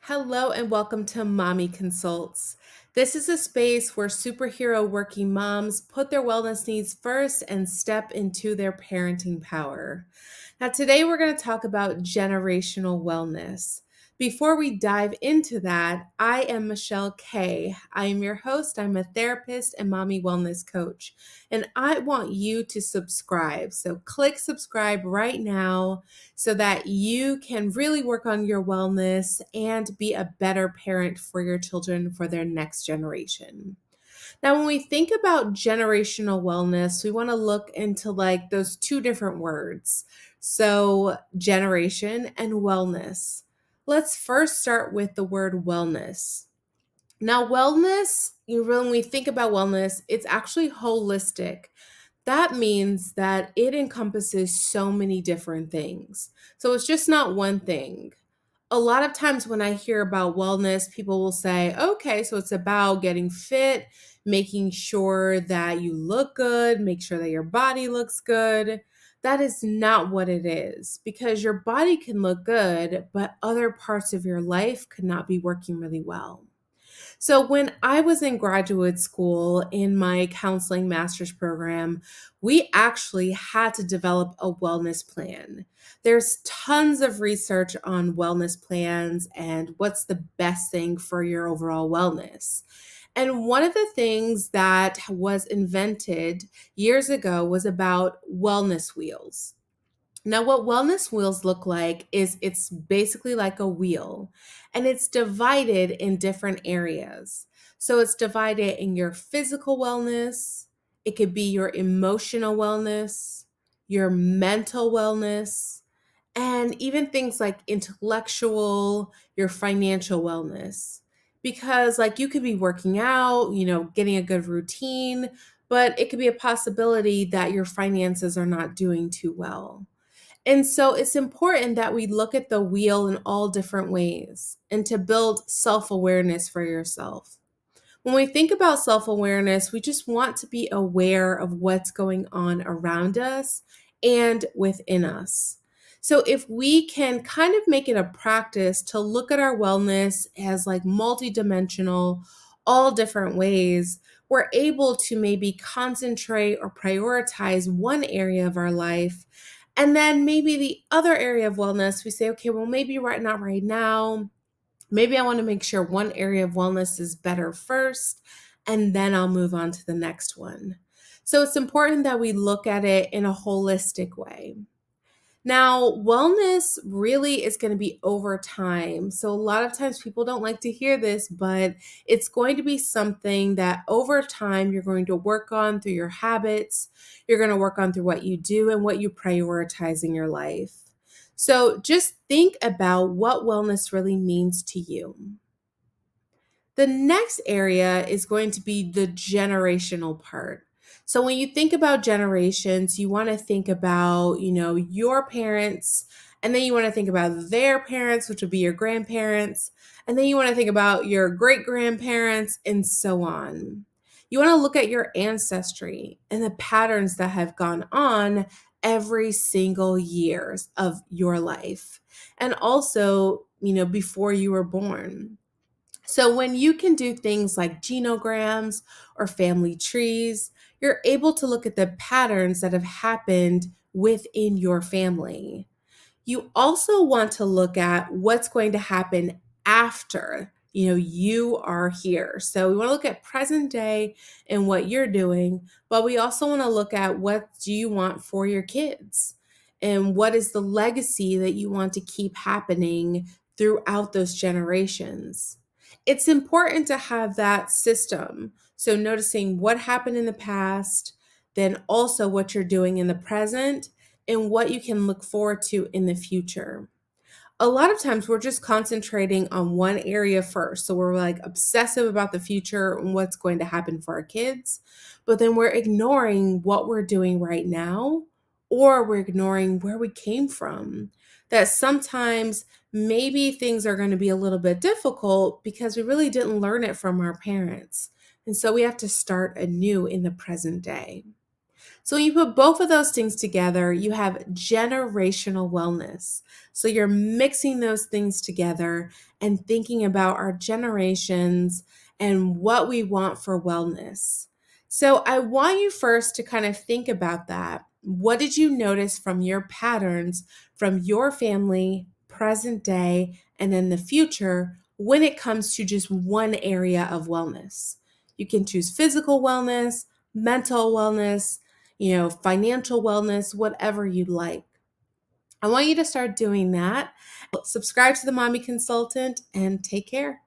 Hello and welcome to Mommy Consults. This is a space where superhero working moms put their wellness needs first and step into their parenting power. Now, today we're going to talk about generational wellness. Before we dive into that, I am Michelle Kay. I am your host. I'm a therapist and mommy wellness coach, and I want you to subscribe. So, click subscribe right now so that you can really work on your wellness and be a better parent for your children for their next generation. Now, when we think about generational wellness, we want to look into like those two different words. So, generation and wellness. Let's first start with the word wellness. Now, wellness, when we think about wellness, it's actually holistic. That means that it encompasses so many different things. So it's just not one thing. A lot of times when I hear about wellness, people will say, okay, so it's about getting fit, making sure that you look good, make sure that your body looks good. That is not what it is because your body can look good, but other parts of your life could not be working really well. So, when I was in graduate school in my counseling master's program, we actually had to develop a wellness plan. There's tons of research on wellness plans and what's the best thing for your overall wellness. And one of the things that was invented years ago was about wellness wheels. Now, what wellness wheels look like is it's basically like a wheel and it's divided in different areas. So it's divided in your physical wellness, it could be your emotional wellness, your mental wellness, and even things like intellectual, your financial wellness. Because, like, you could be working out, getting a good routine, but it could be a possibility that your finances are not doing too well. And so it's important that we look at the wheel in all different ways and to build self awareness for yourself. When we think about self awareness, we just want to be aware of what's going on around us and within us. So, if we can kind of make it a practice to look at our wellness as like multidimensional, all different ways, we're able to maybe concentrate or prioritize one area of our life. And then maybe the other area of wellness, we say, okay, well, maybe not right now. Maybe I want to make sure one area of wellness is better first, and then I'll move on to the next one. So it's important that we look at it in a holistic way. Now, wellness really is going to be over time. So, a lot of times people don't like to hear this, but it's going to be something that over time you're going to work on through your habits. You're going to work on through what you do and what you prioritize in your life. So, just think about what wellness really means to you. The next area is going to be the generational part. So when you think about generations, you want to think about, your parents, and then you want to think about their parents, which would be your grandparents, and then you want to think about your great grandparents and so on. You want to look at your ancestry and the patterns that have gone on every single years of your life. And also, before you were born. So, when you can do things like genograms or family trees, you're able to look at the patterns that have happened within your family. You also want to look at what's going to happen after, you are here. So, we want to look at present day and what you're doing, but we also want to look at what do you want for your kids and what is the legacy that you want to keep happening throughout those generations. It's important to have that system. So, noticing what happened in the past, then also what you're doing in the present, and what you can look forward to in the future. A lot of times we're just concentrating on one area first. So, we're like obsessive about the future and what's going to happen for our kids, but then we're ignoring what we're doing right now, or we're ignoring where we came from. That sometimes maybe things are going to be a little bit difficult because we really didn't learn it from our parents. And so we have to start anew in the present day. So when you put both of those things together, you have generational wellness. So you're mixing those things together and thinking about our generations and what we want for wellness. So I want you first to kind of think about that. What did you notice from your patterns from your family, present day, and in the future when it comes to just one area of wellness? You can choose physical wellness, mental wellness, financial wellness, whatever you'd like. I want you to start doing that. Subscribe to the Mommy Consultant and take care.